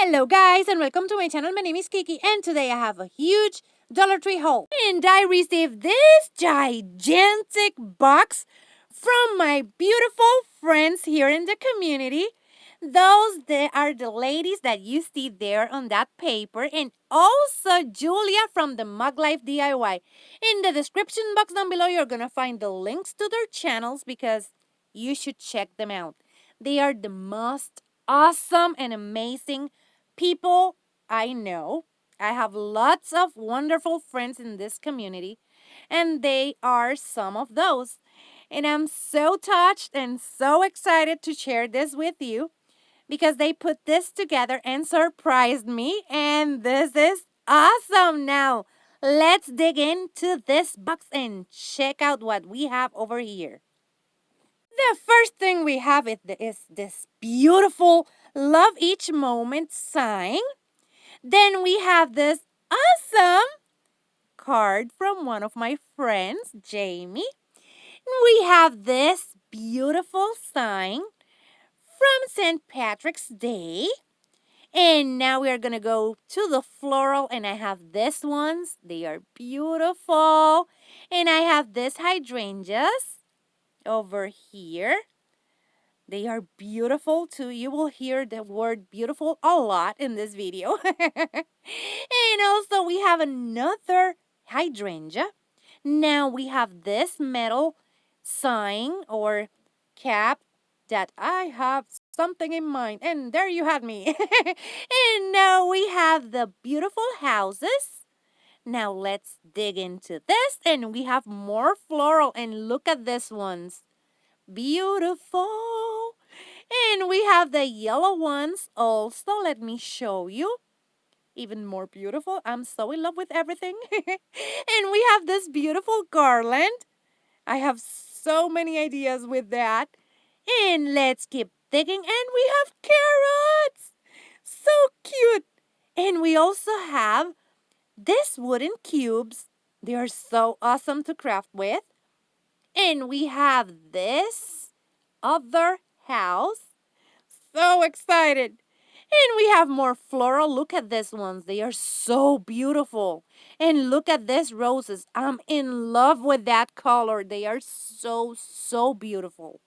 Hello guys and welcome to my channel. My name is Kiki and today I have a huge Dollar Tree haul. And I received this gigantic box from my beautiful friends here in the community. They are the ladies that you see there on that paper, and also Julia from the Muglife DIY. In the description box down below you're gonna find the links to their channels because you should check them out. They are the most awesome and amazing people I know. I have lots of wonderful friends in this community, and they are some of those. And I'm so touched and so excited to share this with you because they put this together and surprised me, and this is awesome. Now, let's dig into this box and check out what we have over here. The first thing we have is this beautiful love each moment sign. Then we have this awesome card from one of my friends, Jamie. We have this beautiful sign from St. Patrick's Day. And now we are going to go to the floral, and I have these ones. They are beautiful. And I have these hydrangeas over here. They are beautiful too. You will hear the word beautiful a lot in this video. And also we have another hydrangea. Now we have this metal sign or cap that I have something in mind. And there you have me. And now we have the beautiful houses. Now let's dig into this, and we have more floral, and look at these ones. Beautiful. And we have the yellow ones also. Let me show you. Even more beautiful. I'm so in love with everything. And we have this beautiful garland. I have so many ideas with that. And let's keep digging. And we have carrots. So cute. And we also have these wooden cubes. They are so awesome to craft with. And we have this other house. So excited. And we have more floral. Look at these ones. They are so beautiful. And look at these roses. I'm in love with that color. They are so beautiful.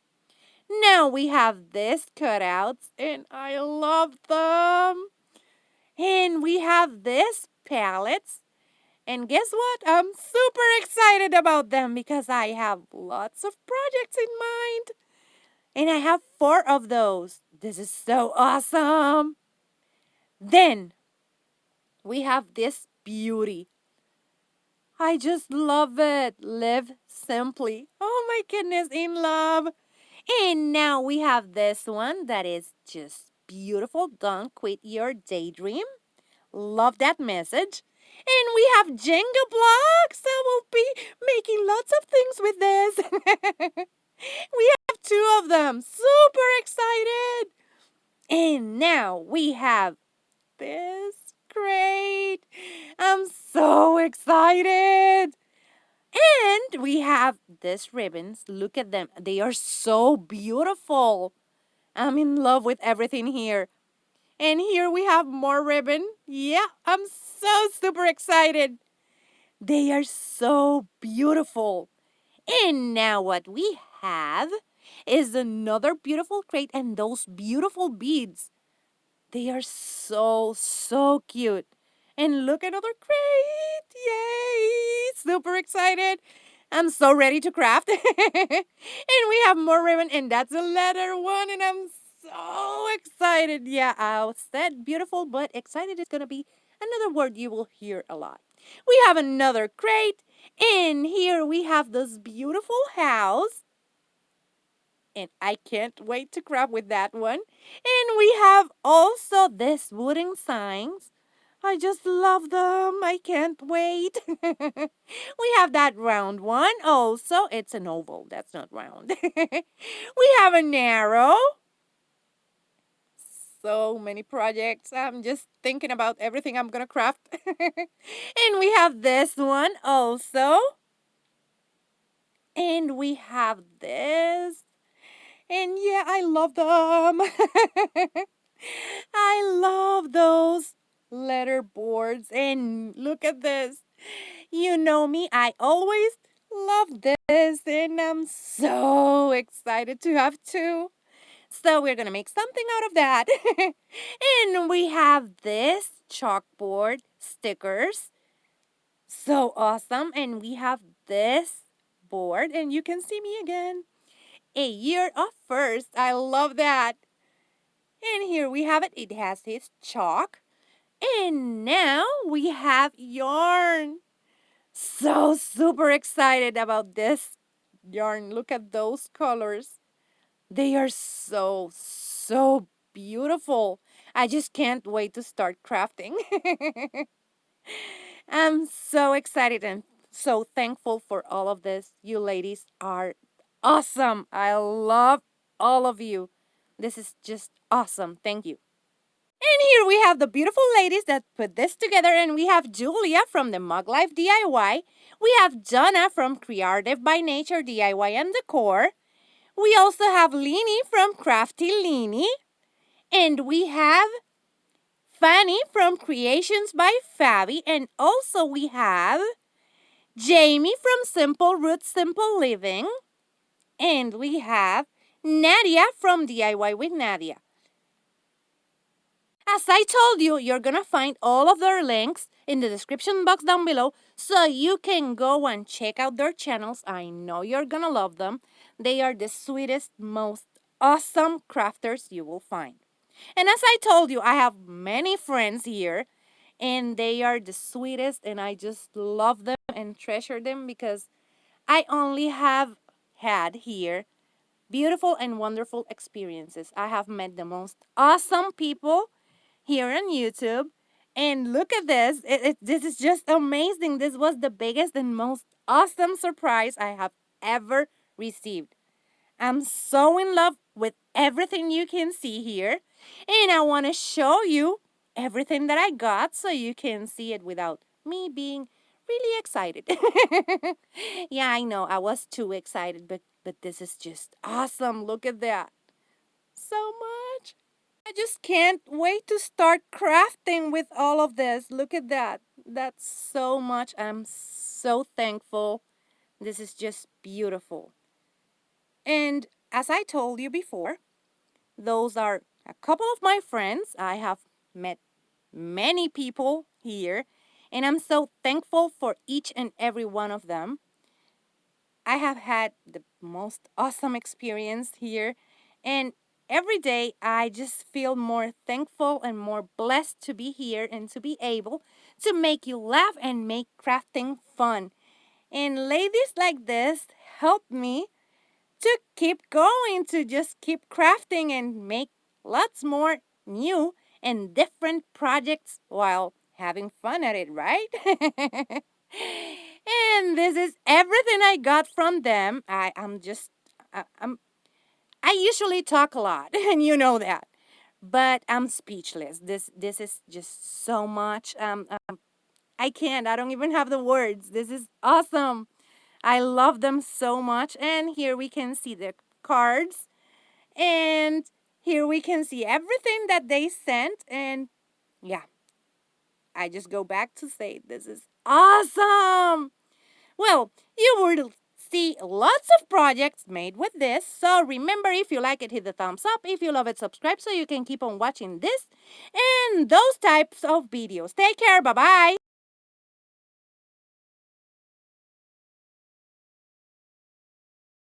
Now we have these cutouts, and I love them. And we have these palettes. And guess what? I'm super excited about them because I have lots of projects in mind. And I have 4 of those. This is so awesome. Then we have this beauty. I just love it. Live simply. Oh my goodness, in love. And now we have this one that is just beautiful. Don't quit your daydream. Love that message. And we have Jenga blocks. I will be making lots of things with this. We have 2 of them. Super excited. And now we have this. Great. I'm so excited. And we have these ribbons. Look at them. They are so beautiful. I'm in love with everything here. And here we have more ribbon. Yeah, I'm so super excited. They are so beautiful. And now what we have is another beautiful crate and those beautiful beads. They are so cute. And look, another crate. Yay! Super excited. I'm so ready to craft. And we have more ribbon, and that's a letter one, and I'm so excited. Yeah, I said beautiful, but excited is going to be another word you will hear a lot. We have another crate, and here we have this beautiful house. And I can't wait to craft with that one. And we have also these wooden signs. I just love them. I can't wait. We have that round one also. It's an oval. That's not round. We have a narrow. So many projects. I'm just thinking about everything I'm going to craft. And we have this one also. And we have this. And yeah, I love them. I love those letter boards. And look at this. You know me, I always love this, and I'm so excited to have two. So we're gonna make something out of that. And we have this chalkboard stickers. So awesome. And we have this board, and you can see me again. A year of first. I love that. And here we have it. It has its chalk. And now we have yarn. So super excited about this yarn. Look at those colors. They are so beautiful. I just can't wait to start crafting. I'm so excited and so thankful for all of this. You ladies are awesome. I love all of you. This is just awesome. Thank you. And here we have the beautiful ladies that put this together, and we have Julia from the Muglife DIY. We have Donna from CreArtive by Nature DIY and Decor. We also have Leeny from Krafty Leeny. And we have Fanny from Creations by Favi. And also we have Jamie from SimpleRoots Simple Living. And we have Nadia from DIY with Nadia. As I told you, you're gonna find all of their links in the description box down below so you can go and check out their channels. I know you're gonna love them. They are the sweetest, most awesome crafters you will find. And as I told you, I have many friends here and they are the sweetest, and I just love them and treasure them because I only have had here beautiful and wonderful experiences. I have met the most awesome people here on YouTube. And look at this. This is just amazing. This was the biggest and most awesome surprise I have ever received. I'm so in love with everything you can see here. And I want to show you everything that I got so you can see it without me being really excited. Yeah, I know. I was too excited, but this is just awesome. Look at that. So much. I just can't wait to start crafting with all of this. Look at that. That's so much. I'm so thankful. This is just beautiful. And as I told you before, those are a couple of my friends. I have met many people here, and I'm so thankful for each and every one of them. I have had the most awesome experience here, and every day I just feel more thankful and more blessed to be here and to be able to make you laugh and make crafting fun. And ladies like this help me to keep going, to just keep crafting and make lots more new and different projects while having fun at it, right? And this is everything I got from them. I usually talk a lot, and you know that, but I'm speechless. This is just so much. I can't. I don't even have the words. This is awesome. I love them so much. And here we can see the cards. And here we can see everything that they sent. And yeah, I just go back to say this is awesome. Well, you will see lots of projects made with this. So remember, if you like it, hit the thumbs up. If you love it, subscribe so you can keep on watching this and those types of videos. Take care. Bye-bye.